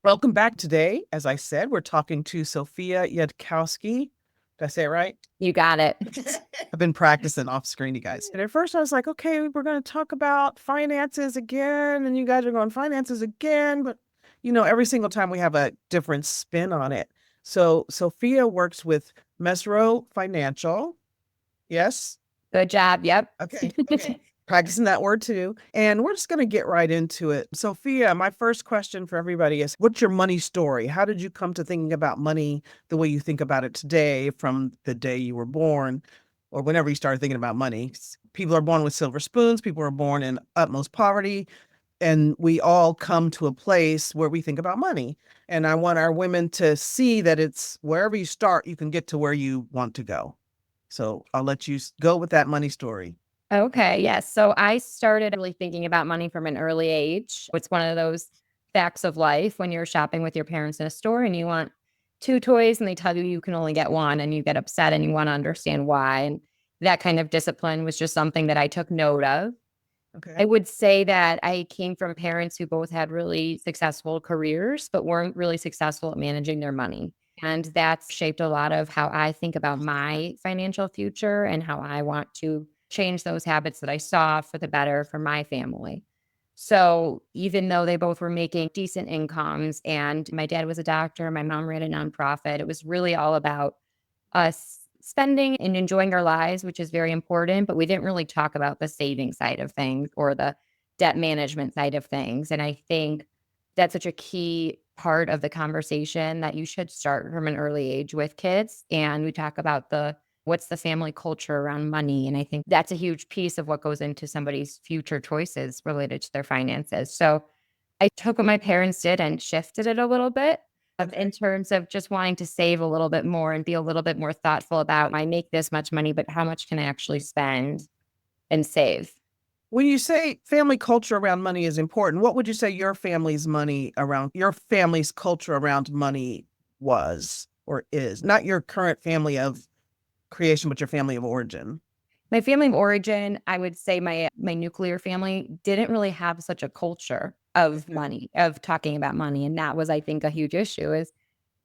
Welcome back today. As I said, we're talking to Sophia Yudkowsky. Did I say it right? You got it. I've been practicing off screen, you guys. And at first I was like, okay, we're going to talk about finances again. And you guys are going finances again. But, every single time we have a different spin on it. So Sophia works with Mesro Financial. Yes. Good job. Yep. Okay. Okay. Practicing that word too. And we're just going to get right into it. Sophia, my first question for everybody is what's your money story? How did you come to thinking about money the way you think about it today from the day you were born or whenever you started thinking about money? People are born with silver spoons, people are born in utmost poverty, and we all come to a place where we think about money. And I want our women to see that it's wherever you start, you can get to where you want to go. So I'll let you go with that money story. Okay. Yes. So I started really thinking about money from an early age. It's one of those facts of life when you're shopping with your parents in a store and you want two toys and they tell you you can only get one and you get upset and you want to understand why. And that kind of discipline was just something that I took note of. I Okay. would say that I came from parents who both had really successful careers, but weren't really successful at managing their money. And that's shaped a lot of how I think about my financial future and how I want to change those habits that I saw for the better for my family. So even though they both were making decent incomes and my dad was a doctor, my mom ran a nonprofit, it was really all about us spending and enjoying our lives, which is very important, but we didn't really talk about the saving side of things or the debt management side of things. And I think that's such a key part of the conversation that you should start from an early age with kids. And we talk about what's the family culture around money. And I think that's a huge piece of what goes into somebody's future choices related to their finances. So I took what my parents did and shifted it a little bit in Okay. terms of just wanting to save a little bit more and be a little bit more thoughtful about I make this much money, but how much can I actually spend and save? When you say family culture around money is important, what would you say your family's culture around money was or is? Not your current family of creation, but your family of origin. My family of origin, I would say my nuclear family didn't really have such a culture of Okay. money, of talking about money. And that was, I think, a huge issue is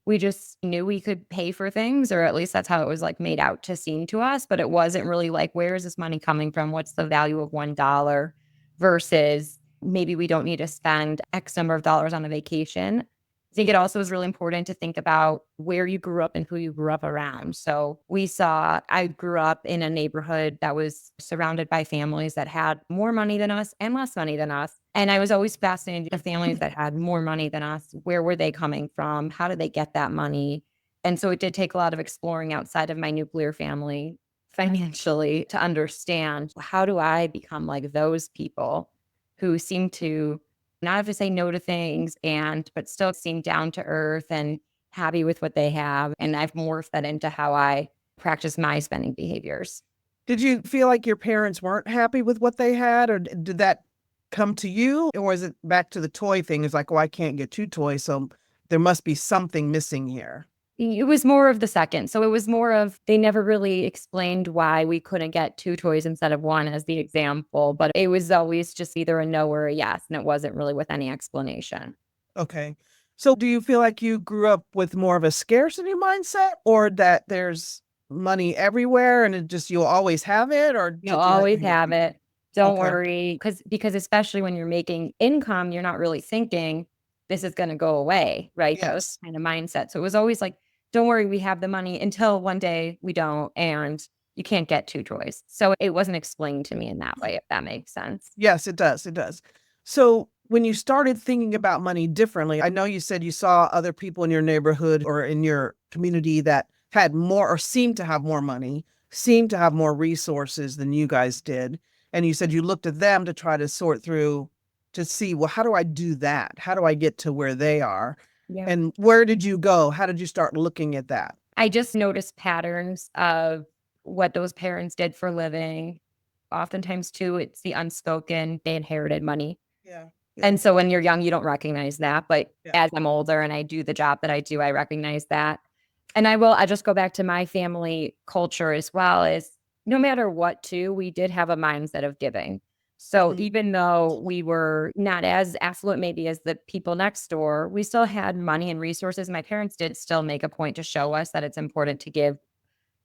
we just knew we could pay for things, or at least that's how it was like made out to seem to us. But it wasn't really like, where is this money coming from? What's the value of $1 versus maybe we don't need to spend X number of dollars on a vacation. I think it also is really important to think about where you grew up and who you grew up around. So I grew up in a neighborhood that was surrounded by families that had more money than us and less money than us. And I was always fascinated with families that had more money than us. Where were they coming from? How did they get that money? And so it did take a lot of exploring outside of my nuclear family financially to understand how do I become like those people who seem to not have to say no to things but still seem down to earth and happy with what they have. And I've morphed that into how I practice my spending behaviors. Did you feel like your parents weren't happy with what they had, or did that come to you? Or is it back to the toy thing? It's like, oh, I can't get two toys, so there must be something missing here. It was more of the second. So it was more of they never really explained why we couldn't get two toys instead of one as the example, but it was always just either a no or a yes. And it wasn't really with any explanation. Okay. So do you feel like you grew up with more of a scarcity mindset or that there's money everywhere and it just you'll always have it, or You'll did you have to always be a have few? it. Don't Okay. worry. Because especially when you're making income, you're not really thinking this is going to go away. Right. That was Yes. kind of mindset. So it was always like, don't worry, we have the money until one day we don't. And you can't get two toys. So it wasn't explained to me in that way, if that makes sense. Yes, it does. It does. So when you started thinking about money differently, I know you said you saw other people in your neighborhood or in your community that had more or seemed to have more money, seemed to have more resources than you guys did. And you said you looked at them to try to sort through to see, well, how do I do that? How do I get to where they are? Yeah. And where did you go? How did you start looking at that? I just noticed patterns of what those parents did for a living. Oftentimes, too, it's the unspoken, they inherited money. Yeah. Yeah. And so when you're young, you don't recognize that. But Yeah. as I'm older and I do the job that I do, I recognize that. And I just go back to my family culture as well, is no matter what, too, we did have a mindset of giving. So Mhm. even though we were not as affluent maybe as the people next door, we still had money and resources. My parents did still make a point to show us that it's important to give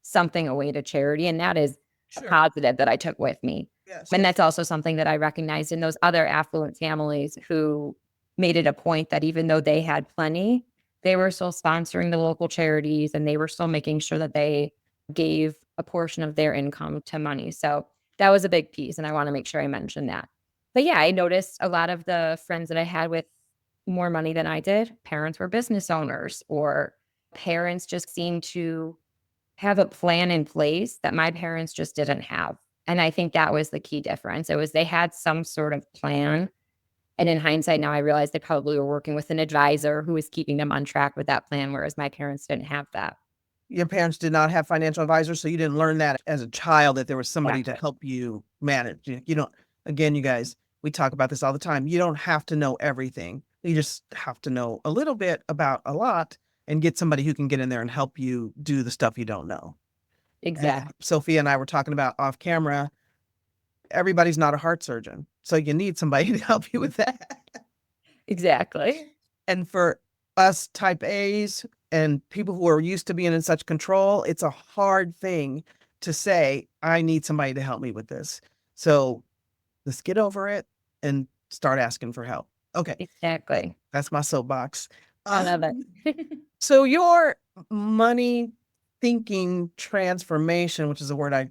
something away to charity. And that is a Sure. positive that I took with me. Yes. And that's also something that I recognized in those other affluent families who made it a point that even though they had plenty, they were still sponsoring the local charities and they were still making sure that they gave a portion of their income to money. So that was a big piece. And I want to make sure I mention that. But yeah, I noticed a lot of the friends that I had with more money than I did, parents were business owners or parents just seemed to have a plan in place that my parents just didn't have. And I think that was the key difference. It was they had some sort of plan. And in hindsight, now I realize they probably were working with an advisor who was keeping them on track with that plan, whereas my parents didn't have that. Your parents did not have financial advisors, so you didn't learn that as a child that there was somebody to Exactly. help you manage. You don't, again, you guys, we talk about this all the time. You don't have to know everything. You just have to know a little bit about a lot and get somebody who can get in there and help you do the stuff you don't know. Exactly. Sophia and I were talking about off camera. Everybody's not a heart surgeon, so you need somebody to help you with that. Exactly. And for us type A's and people who are used to being in such control, it's a hard thing to say, I need somebody to help me with this. So let's get over it and start asking for help. Okay, Exactly. that's my soapbox. I love Um, it. so your money thinking transformation, which is a word I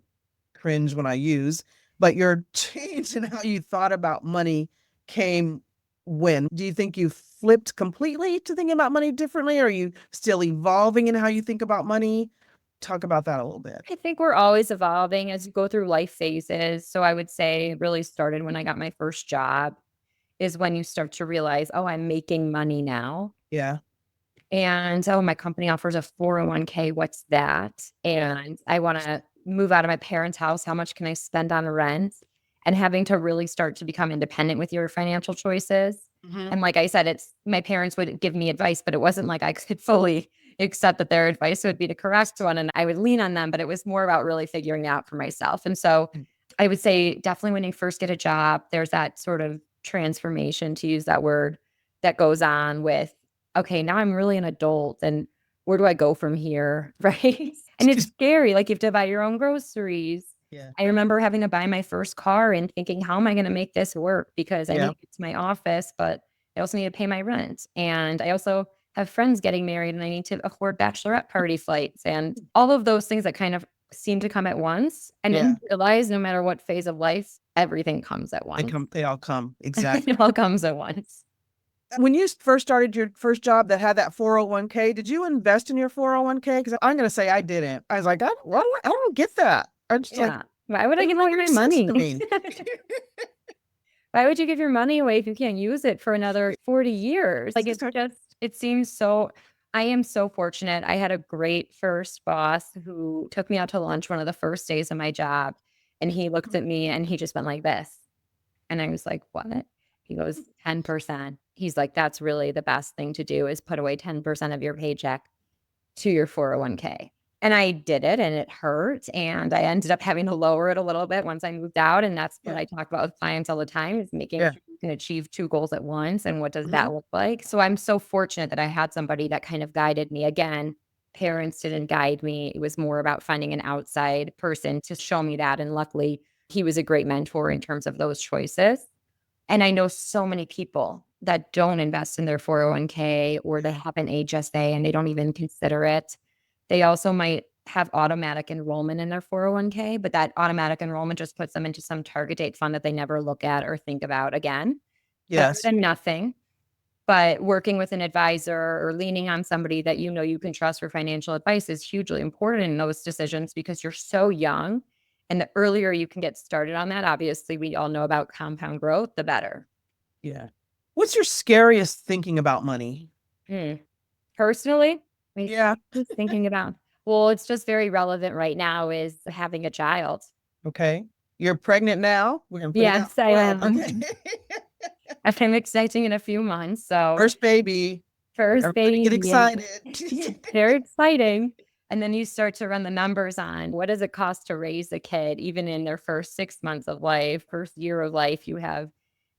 cringe when I use, but your change in how you thought about money came when? Do you think you flipped completely to thinking about money differently? Or are you still evolving in how you think about money? Talk about that a little bit. I think we're always evolving as you go through life phases. So I would say it really started when I got my first job, is when you start to realize, oh, I'm making money now. Yeah. And, "Oh, my company offers a 401k, what's that? And I wanna move out of my parents' house, how much can I spend on rent?" And having to really start to become independent with your financial choices. Mhm. And like I said, it's my parents would give me advice, but it wasn't like I could fully accept that their advice would be the correct one, and I would lean on them, but it was more about really figuring it out for myself. And so, I would say definitely when you first get a job, there's that sort of transformation, to use that word, that goes on with, okay, now I'm really an adult and where do I go from here? Right. And it's scary. Like you have to buy your own groceries. Yeah. I remember having to buy my first car and thinking, how am I going to make this work? Because I need Yeah. to get to my office, but I also need to pay my rent. And I also have friends getting married and I need to afford bachelorette party flights and all of those things that kind of seem to come at once. And then Yeah. you realize no matter what phase of life, everything comes at They once. come, they all come. Exactly. It all comes at once. When you first started your first job that had that 401k, did you invest in your 401k? Because I'm going to say I didn't. I was like, I don't get that. I just like, Yeah. Why would I doesn't give away make any my sense to money? me. Why would you give your money away if you can't use it for another 40 years? Like, it's just, it seems so. I am so fortunate. I had a great first boss who took me out to lunch one of the first days of my job. And he looked at me and he just went like this. And I was like, what? He goes, 10%. He's like, that's really the best thing to do is put away 10% of your paycheck to your 401k. And I did it and it hurt. And I ended up having to lower it a little bit once I moved out. And that's what Yeah. I talk about with clients all the time, is making Yeah. sure you can achieve two goals at once. And what does Mhm. that look like? So I'm so fortunate that I had somebody that kind of guided me. Again, parents didn't guide me. It was more about finding an outside person to show me that. And luckily, he was a great mentor in terms of those choices. And I know so many people that don't invest in their 401k or they have an HSA and they don't even consider it. They also might have automatic enrollment in their 401k, but that automatic enrollment just puts them into some target date fund that they never look at or think about again. Better Yes. than nothing. But working with an advisor or leaning on somebody that you know you can trust for financial advice is hugely important in those decisions because you're so young. And the earlier you can get started on that, obviously, we all know about compound growth, the better. Yeah. What's your scariest thinking about money? Hmm. Personally, I Yeah. was thinking about, well, it's just very relevant right now is having a child. Okay. You're pregnant now. We're gonna put it out Yes, in the I world. am. Okay. I'm expecting in a few months. So First baby. first Everybody get baby, yeah. excited. Very exciting. And then you start to run the numbers on what does it cost to raise a kid, even in their first 6 months of life, first year of life. You have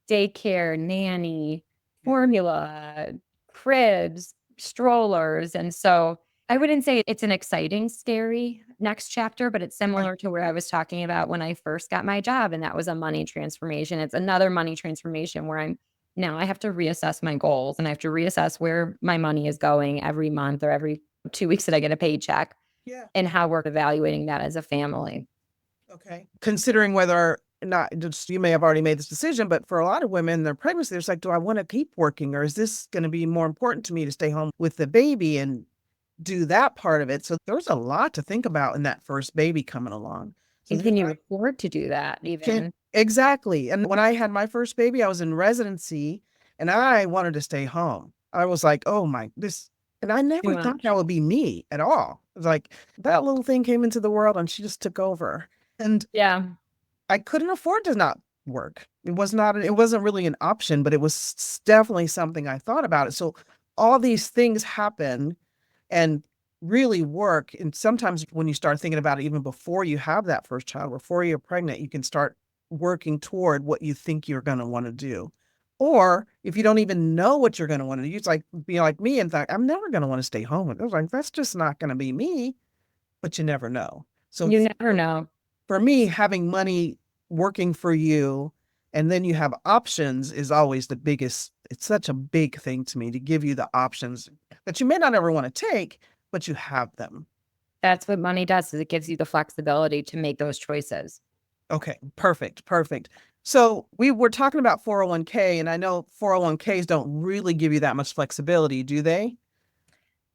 daycare, nanny, Yeah. formula, cribs, strollers. And so I wouldn't say it's an exciting, scary next chapter, but it's Right. similar to where I was talking about when I first got my job, and that was a money transformation. It's another money transformation where now I have to reassess my goals and I have to reassess where my money is going every month or every 2 weeks that I get a paycheck Yeah. and how we're evaluating that as a family. Okay. Considering whether or not just you may have already made this decision, but for a lot of women, their pregnancy, they're just like, do I want to keep working, or is this going to be more important to me to stay home with the baby and do that part of it? So there's a lot to think about in that first baby coming along. So And can you afford to do that even? exactly. And when I had my first baby, I was in residency and I wanted to stay home. I was like, oh my, this, and I Too never thought much. that would be me at all. It was like that little thing came into the world and she just took over. And Yeah. I couldn't afford to not work. It wasn't really an option, but it was definitely something I thought about it. So all these things happen and really work. And sometimes when you start thinking about it, even before you have that first child, before you're pregnant, you can start working toward what you think you're going to want to do. Or if you don't even know what you're going to want to do, it's like be like me and think, I'm never going to want to stay home. I was like, that's just not going to be me, but you never know. So You never know. for me, having money working for you and then you have options is always the biggest. It's such a big thing to me to give you the options that you may not ever want to take, but you have them. That's what money does, is it gives you the flexibility to make those choices. Okay, perfect, perfect. So we were talking about 401k, and I know 401ks don't really give you that much flexibility, do they?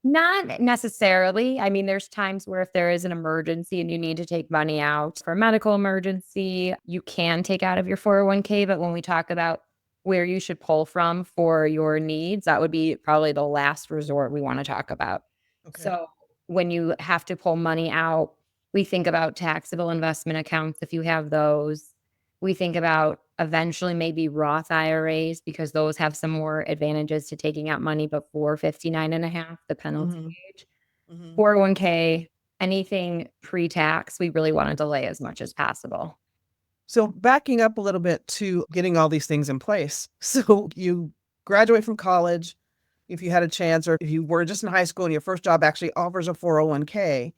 Not necessarily. I mean, there's times where if there is an emergency and you need to take money out for a medical emergency, you can take out of your 401k. But when we talk about where you should pull from for your needs, that would be probably the last resort we want to talk about. Okay. So when you have to pull money out, we think about taxable investment accounts if you have those. We think about eventually maybe Roth IRAs because those have some more advantages to taking out money before 59 and a half, the penalty Hmm. age. Hmm. 401k, anything pre-tax, we really want to delay as much as possible. So backing up a little bit to getting all these things in place. So you graduate from college, if you had a chance, or if you were just in high school and your first job actually offers a 401k,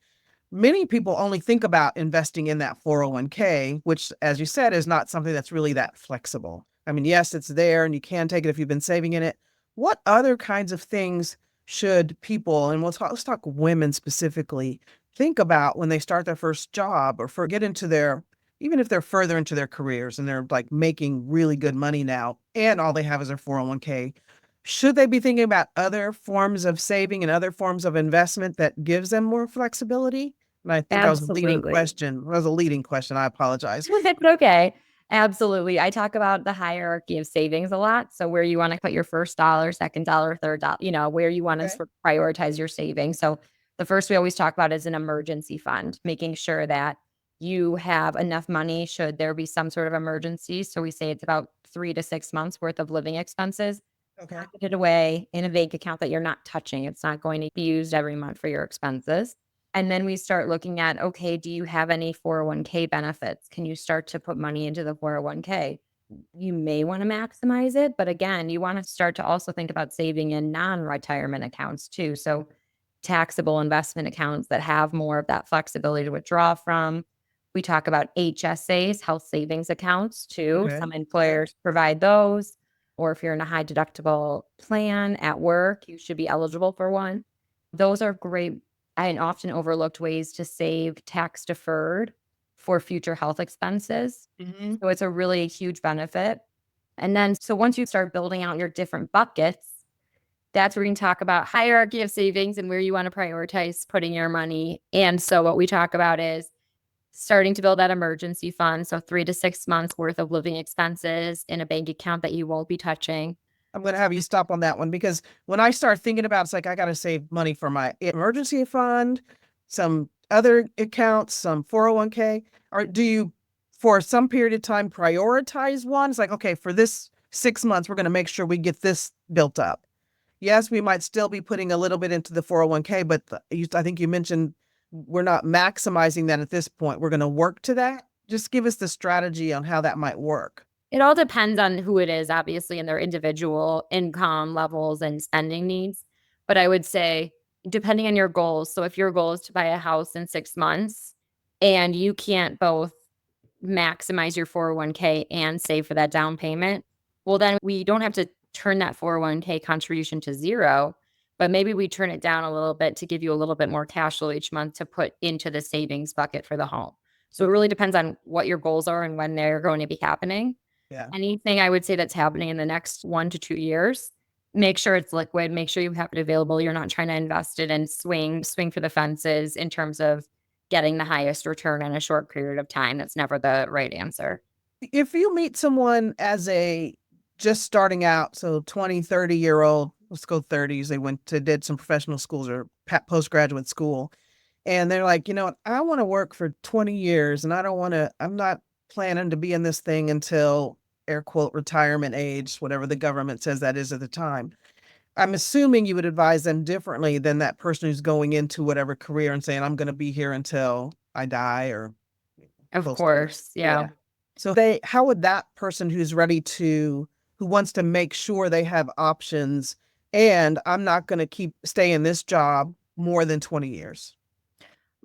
many people only think about investing in that 401k, which, as you said, is not something that's really that flexible. I mean, yes, it's there and you can take it if you've been saving in it. What other kinds of things should people, and let's talk women specifically, think about when they start their first job or get into their, even if they're further into their careers and they're like making really good money now and all they have is their 401k? Should they be thinking about other forms of saving and other forms of investment that gives them more flexibility? And I think that was a leading Absolutely. question. That was a leading question. I apologize. It's okay. Absolutely. I talk about the hierarchy of savings a lot. So where you want to put your first dollar, second dollar, third dollar, where you want to Okay. sort of prioritize your savings. So the first we always talk about is an emergency fund, making sure that you have enough money should there be some sort of emergency. So we say it's about 3 to 6 months worth of living expenses Okay. pocketed away in a bank account that you're not touching. It's not going to be used every month for your expenses. And then we start looking at, okay, do you have any 401k benefits? Can you start to put money into the 401k? You may want to maximize it, but again, you want to start to also think about saving in non-retirement accounts too. So taxable investment accounts that have more of that flexibility to withdraw from. We talk about HSAs, health savings accounts too. Okay. Some Okay. employers provide those, or if you're in a high deductible plan at work, you should be eligible for one. Those are great and often overlooked ways to save tax deferred for future health expenses. Hmm. So it's a really huge benefit. And then, so once you start building out your different buckets, that's where we can talk about hierarchy of savings and where you want to prioritize putting your money. And so what we talk about is starting to build that emergency fund. So 3 to 6 months worth of living expenses in a bank account that you won't be touching. I'm going to have you stop on that one because when I start thinking about it, it's like I got to save money for my emergency fund, some other accounts, some 401k. Or do you, for some period of time, prioritize one? It's like, okay, for this 6 months, we're going to make sure we get this built up. Yes, we might still be putting a little bit into the 401k, but I think you mentioned we're not maximizing that at this point. We're going to work to that. Just give us the strategy on how that might work. It all depends on who it is, obviously, and their individual income levels and spending needs. But I would say, depending on your goals. So if your goal is to buy a house in 6 months and you can't both maximize your 401k and save for that down payment, well, then we don't have to turn that 401k contribution to zero, but maybe we turn it down a little bit to give you a little bit more cash flow each month to put into the savings bucket for the home. So it really depends on what your goals are and when they're going to be happening. Yeah. Anything I would say that's happening in the next 1 to 2 years, make sure it's liquid, make sure you have it available. You're not trying to invest it and swing for the fences in terms of getting the highest return in a short period of time. That's never the right answer. If you meet someone as a just starting out, so 20, 30-year-old, let's go 30s, they did some professional schools or postgraduate school, and they're like, I want to work for 20 years and I'm not planning to be in this thing until air quote retirement age, whatever the government says that is at the time. I'm assuming you would advise them differently than that person who's going into whatever career and saying, I'm going to be here until I die or Of close to it. course. Yeah. So how would that person who wants to make sure they have options and I'm not going to stay in this job more than 20 years?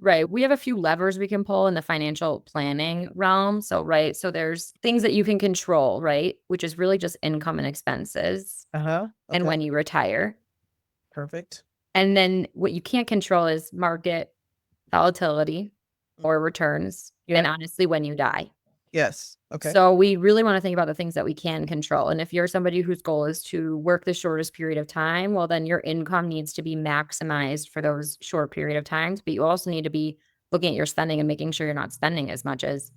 Right. We have a few levers we can pull in the financial planning realm. So, right. So there's things that you can control, right? Which is really just income and expenses Okay. and when you retire. Perfect. And then what you can't control is market volatility or returns. And honestly, when you die. Yes. Okay. So we really want to think about the things that we can control. And if you're somebody whose goal is to work the shortest period of time, well, then your income needs to be maximized for those short period of times. But you also need to be looking at your spending and making sure you're not spending as much as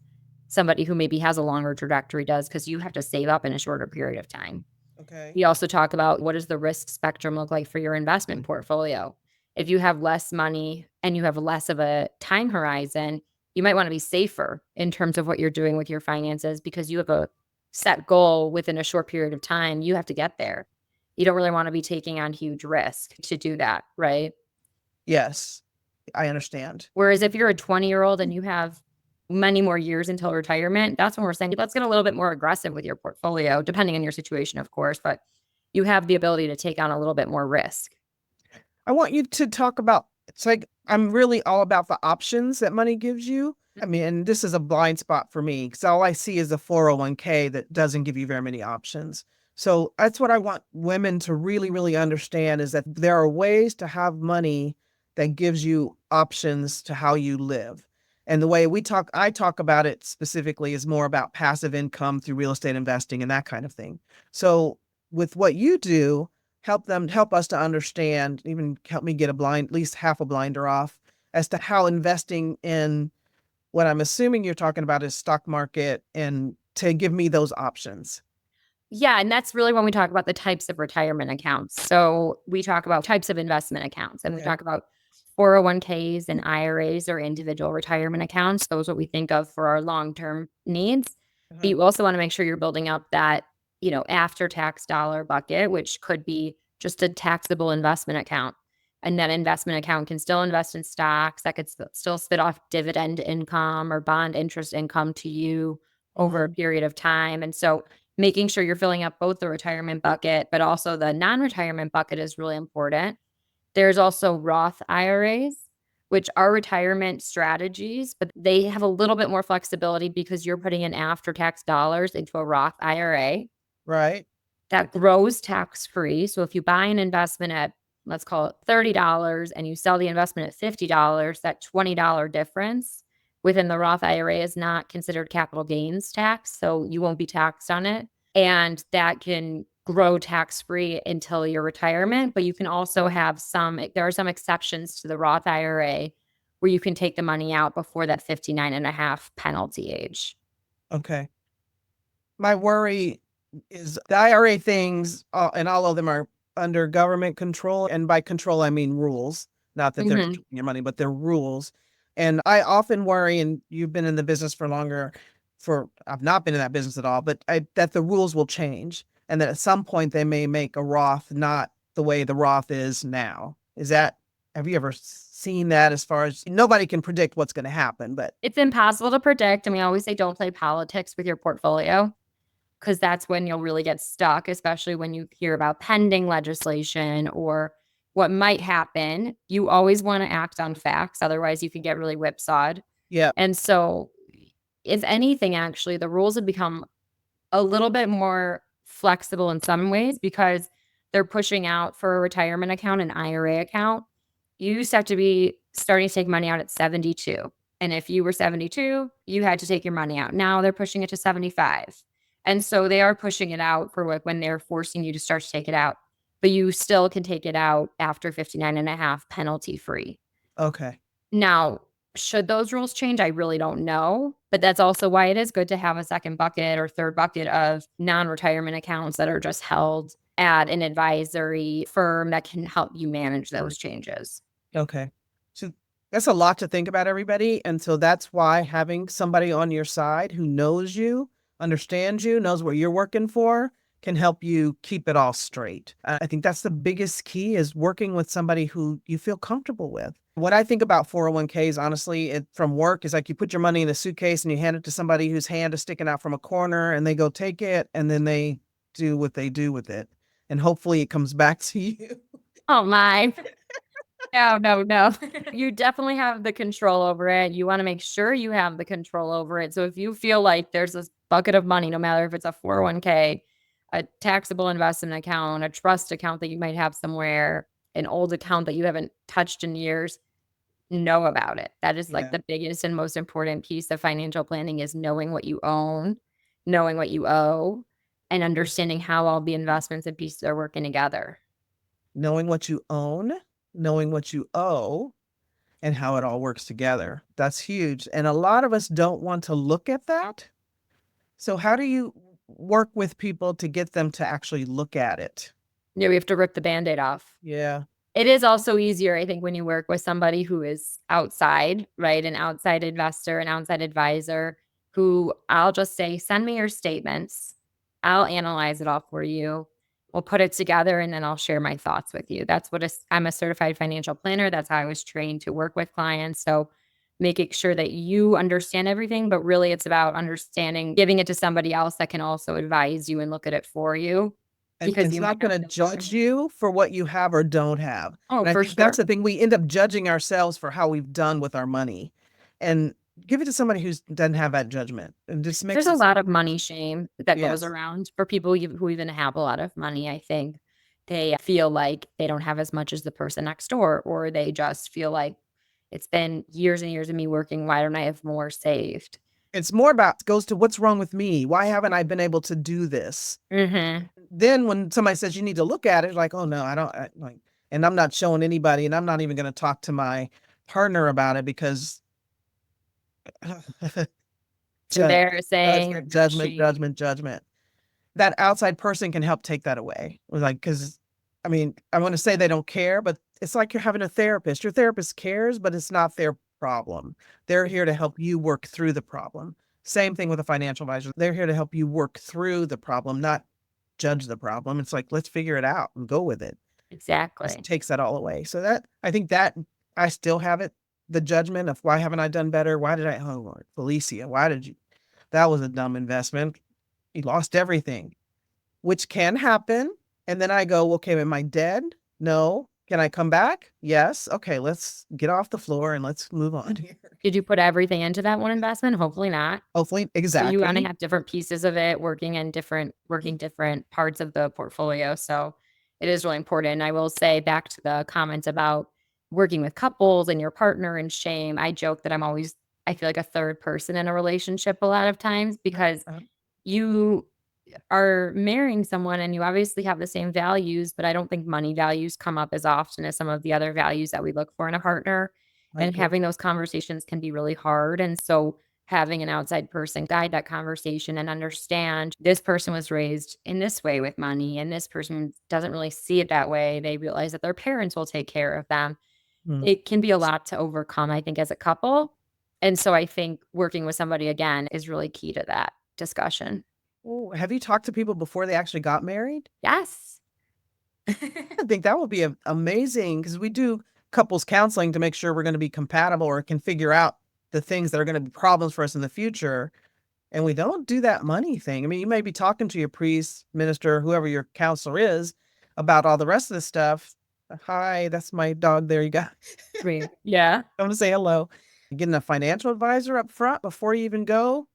somebody who maybe has a longer trajectory does, because you have to save up in a shorter period of time. Okay. We also talk about what does the risk spectrum look like for your investment portfolio. If you have less money and you have less of a time horizon, you might want to be safer in terms of what you're doing with your finances because you have a set goal within a short period of time. You have to get there. You don't really want to be taking on huge risk to do that, right? Yes, I understand. Whereas if you're a 20-year-old and you have many more years until retirement, that's when we're saying, let's get a little bit more aggressive with your portfolio, depending on your situation, of course, but you have the ability to take on a little bit more risk. I want you to talk about, it's like, I'm really all about the options that money gives you. I mean, and this is a blind spot for me because all I see is a 401k that doesn't give you very many options. So that's what I want women to really, really understand is that there are ways to have money that gives you options to how you live. And the way I talk about it specifically is more about passive income through real estate investing and that kind of thing. So with what you do, help us to understand, even help me get at least half a blinder off as to how investing in what I'm assuming you're talking about is stock market and to give me those options. Yeah, and that's really when we talk about the types of retirement accounts. So we talk about types of investment accounts and we talk about 401ks and IRAs or individual retirement accounts. Those are what we think of for our long-term needs. But you also want to make sure you're building up that, after-tax dollar bucket, which could be just a taxable investment account. And that investment account can still invest in stocks that could still spit off dividend income or bond interest income to you over a period of time. And so making sure you're filling up both the retirement bucket, but also the non-retirement bucket is really important. There's also Roth IRAs, which are retirement strategies, but they have a little bit more flexibility because you're putting in after-tax dollars into a Roth IRA. Right. That grows tax-free. So if you buy an investment at, let's call it $30 and you sell the investment at $50, that $20 difference within the Roth IRA is not considered capital gains tax. So you won't be taxed on it. And that can grow tax-free until your retirement. But you can also have there are some exceptions to the Roth IRA where you can take the money out before that 59 and a half penalty age. Okay. My worry is the IRA things, and all of them are under government control. And by control, I mean rules. Not that they're taking your money, but they're rules. And I often worry, and you've been in the business for longer, I've not been in that business at all, but that the rules will change. And that at some point they may make a Roth not the way the Roth is now. Have you ever seen that as far as nobody can predict what's going to happen, but it's impossible to predict. And we always say don't play politics with your portfolio, because that's when you'll really get stuck, especially when you hear about pending legislation or what might happen. You always want to act on facts. Otherwise, you can get really whipsawed. yeah. And so, if anything, actually, the rules have become a little bit more flexible in some ways because they're pushing out for a retirement account, an IRA account. You used to have to be starting to take money out at 72. And if you were 72, you had to take your money out. Now they're pushing it to 75. And so they are pushing it out for when they're forcing you to start to take it out. But you still can take it out after 59 and a half penalty free. Okay. Now, should those rules change? I really don't know. But that's also why it is good to have a second bucket or third bucket of non-retirement accounts that are just held at an advisory firm that can help you manage those changes. Okay. So that's a lot to think about, everybody. And so that's why having somebody on your side who knows you, understands you, knows what you're working for, can help you keep it all straight. I think that's the biggest key, is working with somebody who you feel comfortable with. What I think about 401ks, honestly, from work is like you put your money in a suitcase and you hand it to somebody whose hand is sticking out from a corner and they go take it and then they do what they do with it. And hopefully it comes back to you. Oh my. No. You definitely have the control over it. You want to make sure you have the control over it. So if you feel like there's this bucket of money, no matter if it's a 401k, a taxable investment account, a trust account that you might have somewhere, an old account that you haven't touched in years, know about it. That is like Yeah. the biggest and most important piece of financial planning, is knowing what you own, knowing what you owe, and understanding how all the investments and pieces are working together. Knowing what you own, knowing what you owe, and how it all works together. That's huge. And a lot of us don't want to look at that. So how do you work with people to get them to actually look at it? Yeah, we have to rip the Band-Aid off. Yeah. It is also easier, I think, when you work with somebody who is outside, right? An outside investor, an outside advisor, who I'll just say, send me your statements. I'll analyze it all for you. We'll put it together and then I'll share my thoughts with you. That's what I'm a certified financial planner. That's how I was trained to work with clients. So making sure that you understand everything, but really it's about understanding, giving it to somebody else that can also advise you and look at it for you. And Because it's you not might going to judge you for what you have or don't have. Oh, And I for think that's sure. the thing. We end up judging ourselves for how we've done with our money. And give it to somebody who doesn't have that judgment. And just makes There's a it. lot of money shame that goes Yes. around for people who even have a lot of money. I think they feel like they don't have as much as the person next door, or they just feel like it's been years and years of me working. Why don't I have more saved? It's more about, goes to what's wrong with me? Why haven't I been able to do this? Mm-hmm. Then when somebody says you need to look at it, like, oh no, like, and I'm not showing anybody, and I'm not even going to talk to my partner about it because It's embarrassing. judgment. That outside person can help take that away. Like, because I mean, I want to say they don't care, but it's like you're having a therapist. Your therapist cares, but it's not their problem. They're here to help you work through the problem. Same thing with a financial advisor. They're here to help you work through the problem, not judge the problem. It's like, let's figure it out and go with it. Exactly. Just takes that all away. So that, I think that I still have it, the judgment of why haven't I done better? Why did I, oh Lord, Felecia, why did you, that was a dumb investment. You lost everything, which can happen. And then I go, okay, am I dead? No. Can I come back? Yes. Okay, let's get off the floor and let's move on here. Did you put everything into that one investment? Hopefully not. Hopefully, So exactly. you want to have different pieces of it working different parts of the portfolio. So it is really important. And I will say, back to the comments about working with couples and your partner and shame, I joke that I feel like a third person in a relationship a lot of times, because you are marrying someone and you obviously have the same values, but I don't think money values come up as often as some of the other values that we look for in a partner. And having those conversations can be really hard. And so having an outside person guide that conversation and understand, this person was raised in this way with money and this person doesn't really see it that way. They realize that their parents will take care of them. It can be a lot to overcome, I think, as a couple. And so I think working with somebody again is really key to that discussion. Oh, have you talked to people before they actually got married? Yes. I think that would be amazing, because we do couples counseling to make sure we're going to be compatible or can figure out the things that are going to be problems for us in the future. And we don't do that money thing. I mean, you may be talking to your priest, minister, whoever your counselor is about all the rest of the stuff. Hi, that's my dog. There you go. Sweet. Yeah. I want to say hello. Getting a financial advisor up front before you even go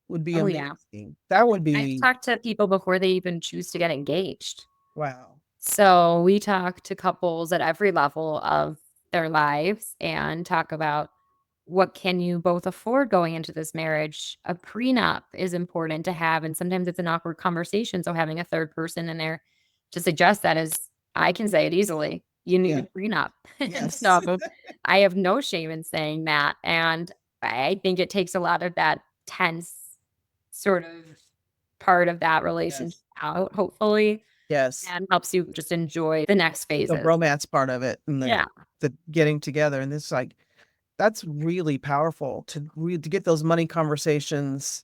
would be Oh, yeah. amazing. That would I've be talked to people before they even choose to get engaged. wow. So we talk to couples at every level of their lives and talk about what can you both afford going into this marriage. A prenup is important to have, and sometimes it's an awkward conversation. So having a third person in there to suggest that is, I can say it easily. You need Yeah. a prenup. And Yes. so I have no shame in saying that. And I think it takes a lot of that tense sort of part of that relationship out, hopefully, Yes. and helps you just enjoy the next The phases. romance part of it and Yeah. the getting together. And it's like, that's really powerful to to get those money conversations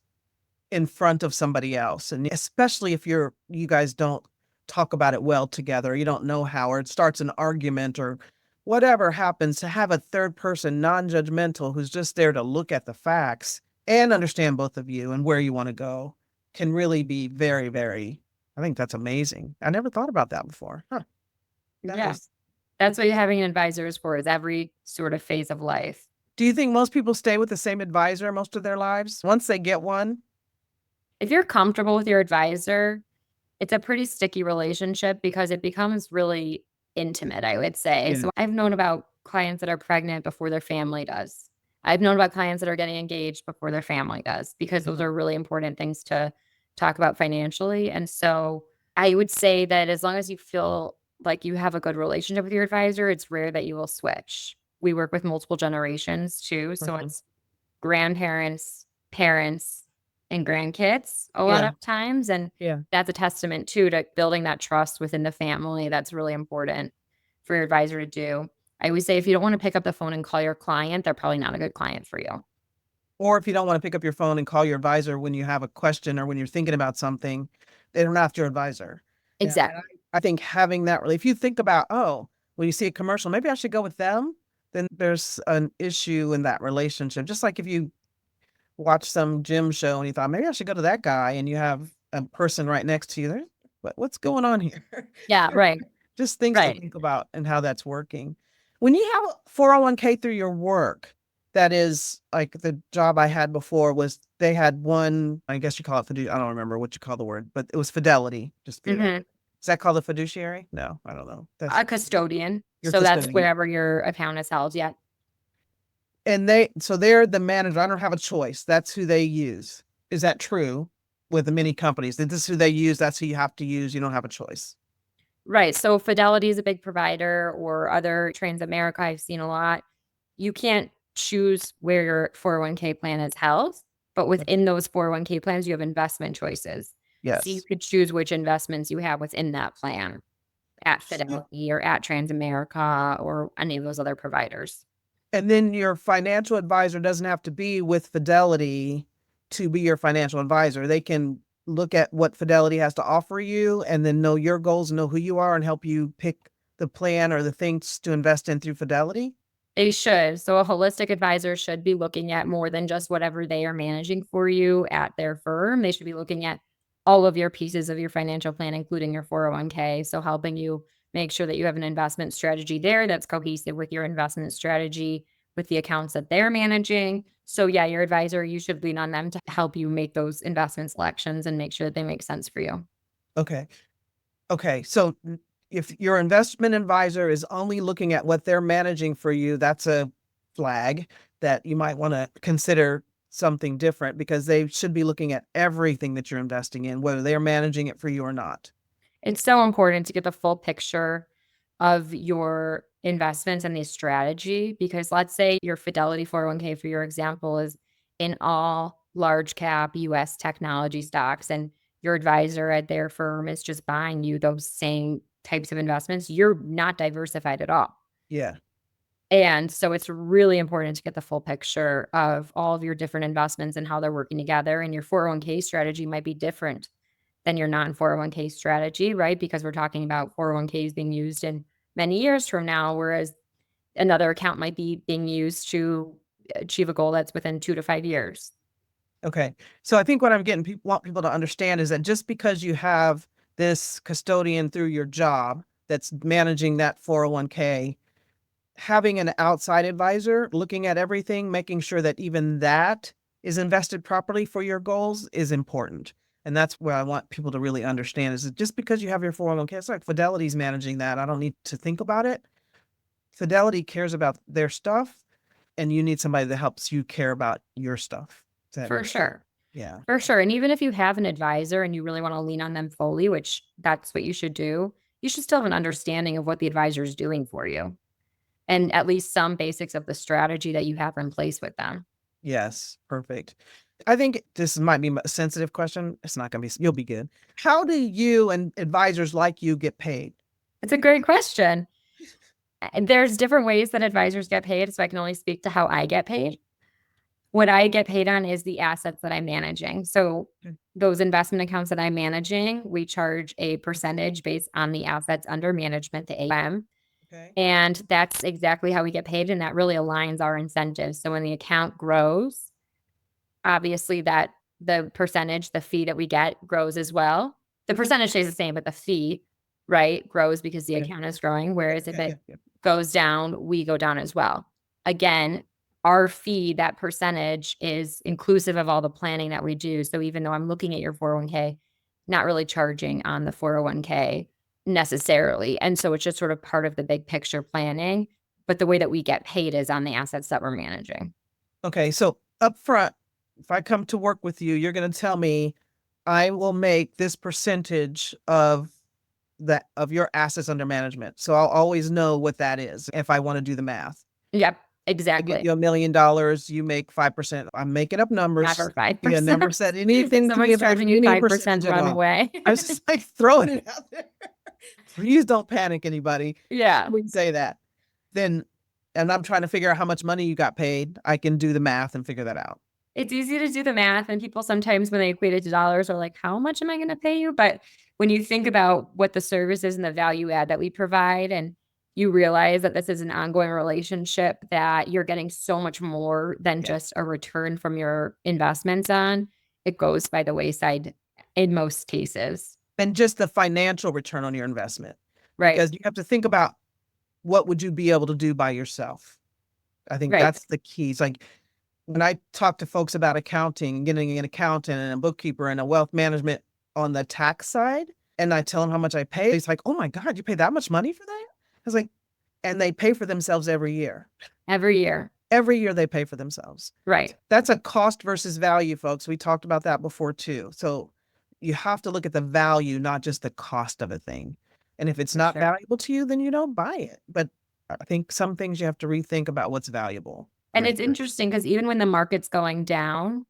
in front of somebody else. And especially if you guys don't talk about it well together, you don't know how, or it starts an argument or whatever happens, to have a third person, non-judgmental, who's just there to look at the facts and understand both of you and where you want to go can really be very, very, I think that's amazing. I never thought about that before. Huh. That Yeah. is, That's what having an advisor is for, is every sort of phase of life. do you think most people stay with the same advisor most of their lives once they get one? If you're comfortable with your advisor, it's a pretty sticky relationship because it becomes really intimate, I would say. Yeah. So I've known about clients that are pregnant before their family does. I've known about clients that are getting engaged before their family does, because those are really important things to talk about financially. And so I would say that as long as you feel like you have a good relationship with your advisor, it's rare that you will switch. We work with multiple generations too. So Mhm. it's grandparents, parents, and grandkids a lot Yeah. of times. And Yeah. that's a testament too to building that trust within the family. That's really important for your advisor to do. I always say if you don't want to pick up the phone and call your client, they're probably not a good client for you. Or if you don't want to pick up your phone and call your advisor when you have a question or when you're thinking about something, they're not your advisor. Yeah. And Exactly. I think having that really, if you think about, oh, when you see a commercial, maybe I should go with them, then there's an issue in that relationship. Just like if you watch some gym show and you thought, maybe I should go to that guy, and you have a person right next to you, there, what's going on here? Yeah, right. Just things to Right. think about and how that's working. When you have a 401k through your work, that is like the job I had before was they had one, I guess you call it fiduciary. I don't remember what you call the word, but it was fidelity. Just Hmm. is that called a fiduciary? No, I don't know. That's A custodian. your So that's custodian. wherever your account is held. Yeah. And so they're the manager. I don't have a choice. That's who they use. Is that true with the many companies? That this is who they use, that's who you have to use. You don't have a choice. Right. So Fidelity is a big provider, or other Transamerica I've seen a lot. You can't choose where your 401k plan is held, but within those 401k plans, you have investment choices. So you Yes. could choose which investments you have within that plan at Fidelity or at Transamerica or any of those other providers. And then your financial advisor doesn't have to be with Fidelity to be your financial advisor. They can look at what Fidelity has to offer you and then know your goals, know who you are, and help you pick the plan or the things to invest in through Fidelity. They should. So a holistic advisor should be looking at more than just whatever they are managing for you at their firm. They should be looking at all of your pieces of your financial plan, including your 401k. So helping you make sure that you have an investment strategy there that's cohesive with your investment strategy with the accounts that they're managing. So yeah, your advisor, you should lean on them to help you make those investment selections and make sure that they make sense for you. Okay. Okay. So if your investment advisor is only looking at what they're managing for you, that's a flag that you might want to consider something different, because they should be looking at everything that you're investing in, whether they're managing it for you or not. It's so important to get the full picture of your investments and the strategy, because let's say your Fidelity 401k, for your example, is in all large cap US technology stocks, and your advisor at their firm is just buying you those same types of investments. You're not diversified at all. Yeah. And so it's really important to get the full picture of all of your different investments and how they're working together. And your 401k strategy might be different than your non 401k strategy, right? Because we're talking about 401ks being used in many years from now, whereas Another account might be being used to achieve a goal that's within 2 to 5 years. Okay. So I think what I'm getting want people to understand is that just because you have this custodian through your job that's managing that 401k, having an outside advisor looking at everything, making sure that even that is invested properly for your goals is important. And that's where I want people to really understand is that just because you have your 401k, it's like Fidelity's managing that. I don't need to think about it. Fidelity cares about their stuff, and you need somebody that helps you care about your stuff. For sure. Yeah. For sure. And even if you have an advisor and you really want to lean on them fully, which that's what you should do, you should still have an understanding of what the advisor is doing for you and at least some basics of the strategy that you have in place with them. Yes. Perfect. I think this might be a sensitive question. It's not going to be, you'll be good. How do you and advisors like you get paid? It's a great question. There's different ways that advisors get paid, so I can only speak to how I get paid. What I get paid on is the assets that I'm managing. So those investment accounts that I'm managing, we charge a percentage based on the assets under management, the AUM. Okay. And that's exactly how we get paid. And that really aligns our incentives. So when the account grows, obviously that the percentage, the fee that we get grows as well. The percentage stays the same, but the fee, right, grows because the account is growing. Whereas if it goes down, we go down as well. Again, our fee, that percentage is inclusive of all the planning that we do. So even though I'm looking at your 401k, not really charging on the 401k necessarily. And so it's just sort of part of the big picture planning. But the way that we get paid is on the assets that we're managing. Okay. So up front, if I come to work with you, you're going to tell me I will make this percentage of your assets under management. So I'll always know what that is if I want to do the math. Yep. I Exactly. get you $1 million, you make 5%. I'm making up numbers. Never 5%. Yeah, never said anything to me Someone's about charging you any 5% percentage at run all. away. I was just like throwing it out there. Please don't panic, anybody. Yeah. We say that. Then, and I'm trying to figure out how much money you got paid. I can do the math and figure that out. It's easy to do the math, and people sometimes when they equate it to dollars are like, how much am I going to pay you? But when you think about what the service is and the value add that we provide, and you realize that this is an ongoing relationship, that you're getting so much more than just a return from your investments on, it goes by the wayside in most cases. And just the financial return on your investment. Right. Because you have to think about what would you be able to do by yourself. I think Right. that's the key. It's like when I talk to folks about accounting, getting an accountant and a bookkeeper and a wealth management on the tax side, and I tell them how much I pay, it's like, oh my God, you pay that much money for that? I was like, and they pay for themselves every year. Every year. Every year they pay for themselves. Right. That's a cost versus value, folks. We talked about that before too. So you have to look at the value, not just the cost of a thing. And if it's not valuable to you, then you don't buy it. But I think some things you have to rethink about what's valuable. And it's interesting because even when the market's going down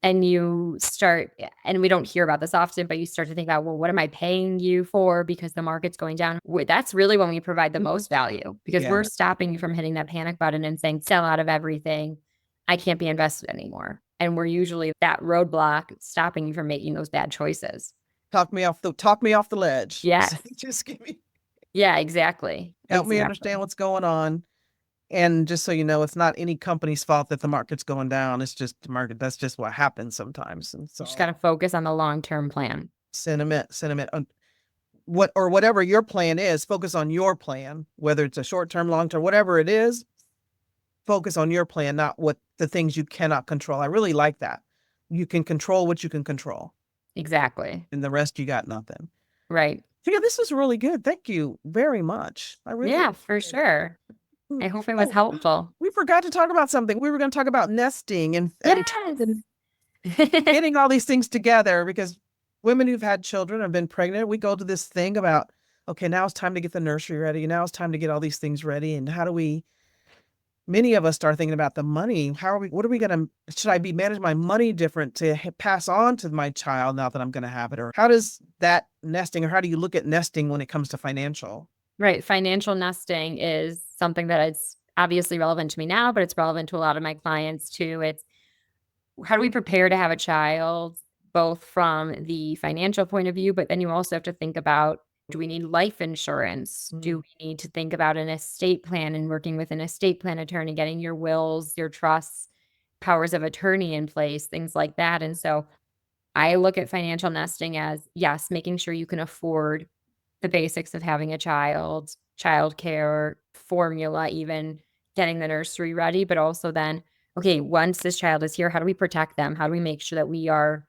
and you start, and we don't hear about this often, but you start to think about, well, what am I paying you for because the market's going down? That's really when we provide the most value because we're stopping you from hitting that panic button and saying, sell out of everything. I can't be invested anymore. And we're usually that roadblock stopping you from making those bad choices. Talk me off the ledge. Yes. Just give me. Yeah, exactly. Help me understand what's going on. And just so you know, it's not any company's fault that the market's going down. It's just the market. That's just what happens sometimes. And so you just got to focus on the long-term plan. Sentiment. Whatever your plan is, focus on your plan, whether it's a short-term, long-term, whatever it is, focus on your plan, not what the things you cannot control. I really like that. You can control what you can control. Exactly. And the rest, you got nothing. Right. So yeah, this was really good. Thank you very much. For sure. I hope it was helpful. We forgot to talk about something. We were going to talk about nesting and getting all these things together because women who've had children, have been pregnant, we go to this thing about, okay, now it's time to get the nursery ready. Now it's time to get all these things ready. And many of us start thinking about the money. Should I be managing my money different to pass on to my child now that I'm going to have it? Or how does that nesting, or how do you look at nesting when it comes to financial? Right. Financial nesting is something that is obviously relevant to me now, but it's relevant to a lot of my clients too. It's how do we prepare to have a child, both from the financial point of view, but then you also have to think about Do we need life insurance? Mm. Do we need to think about an estate plan and working with an estate plan attorney, getting your wills, your trusts, powers of attorney in place, things like that. And so I look at financial nesting as, yes, making sure you can afford the basics of having a child, childcare, formula, even getting the nursery ready, but also then, okay, once this child is here, how do we protect them? How do we make sure that we are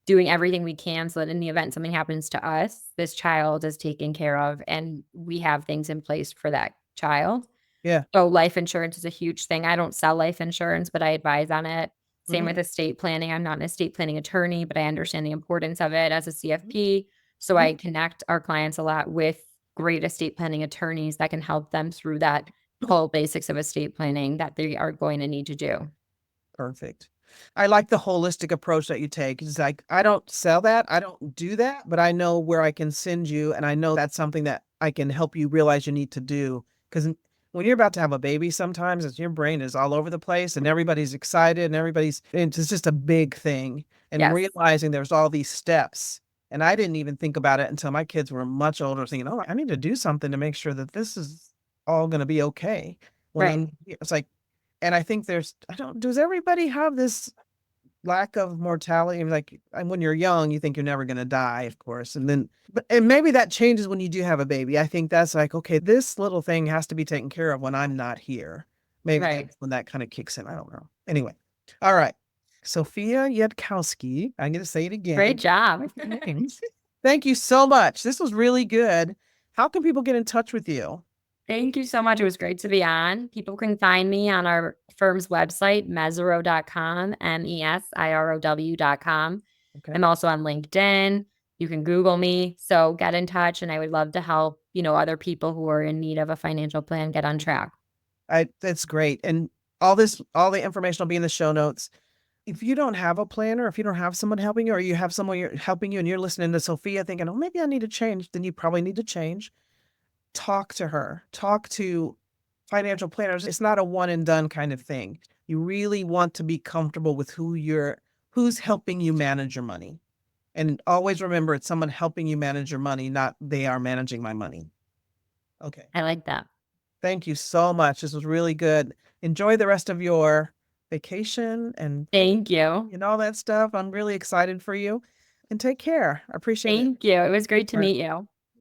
doing everything we can so that in the event something happens to us, this child is taken care of and we have things in place for that child? Yeah. So life insurance is a huge thing. I don't sell life insurance, but I advise on it. Same Mhm. with estate planning. I'm not an estate planning attorney, but I understand the importance of it as a Mhm. CFP. So Mhm. I connect our clients a lot with great estate planning attorneys that can help them through that whole basics of estate planning that they are going to need to do. Perfect. I like the holistic approach that you take. It's like, I don't sell that, I don't do that, but I know where I can send you, and I know that's something that I can help you realize you need to do. Because when you're about to have a baby, sometimes your brain is all over the place and everybody's excited and it's just a big thing. And Yes. realizing there's all these steps. And I didn't even think about it until my kids were much older, thinking, oh, I need to do something to make sure that this is all going to be okay. When Right. I'm, it's like, and I think I don't, does everybody have this lack of mortality? I mean, like, and when you're young, you think you're never going to die, of course. And maybe that changes when you do have a baby. I think that's like, okay, this little thing has to be taken care of when I'm not here. Maybe Right. that's when that kind of kicks in. I don't know. Anyway. All right. Sophia Yudkowsky. I'm going to say it Great again. job. Names. Thank you so much. This was really good. How can people get in touch with you? Thank you so much. It was great to be on. People can find me on our firm's website, mesiro.com, MESIROW.com. Okay. I'm also on LinkedIn. You can Google me. So get in touch, and I would love to help, other people who are in need of a financial plan get on track. That's great. And all the information will be in the show notes. If you don't have a planner, if you don't have someone helping you, or you have someone you're helping you and you're listening to Sophia thinking, oh, maybe I need to change, then you probably need to change. Talk to her. Talk to financial planners. It's not a one and done kind of thing. You really want to be comfortable with who's helping you manage your money. And always remember it's someone helping you manage your money, not they are managing my money. Okay. I like that. Thank you so much. This was really good. Enjoy the rest of your vacation Thank you. and all that stuff. I'm really excited for you. And take care. I appreciate it. Thank you. It was great to All right. meet you.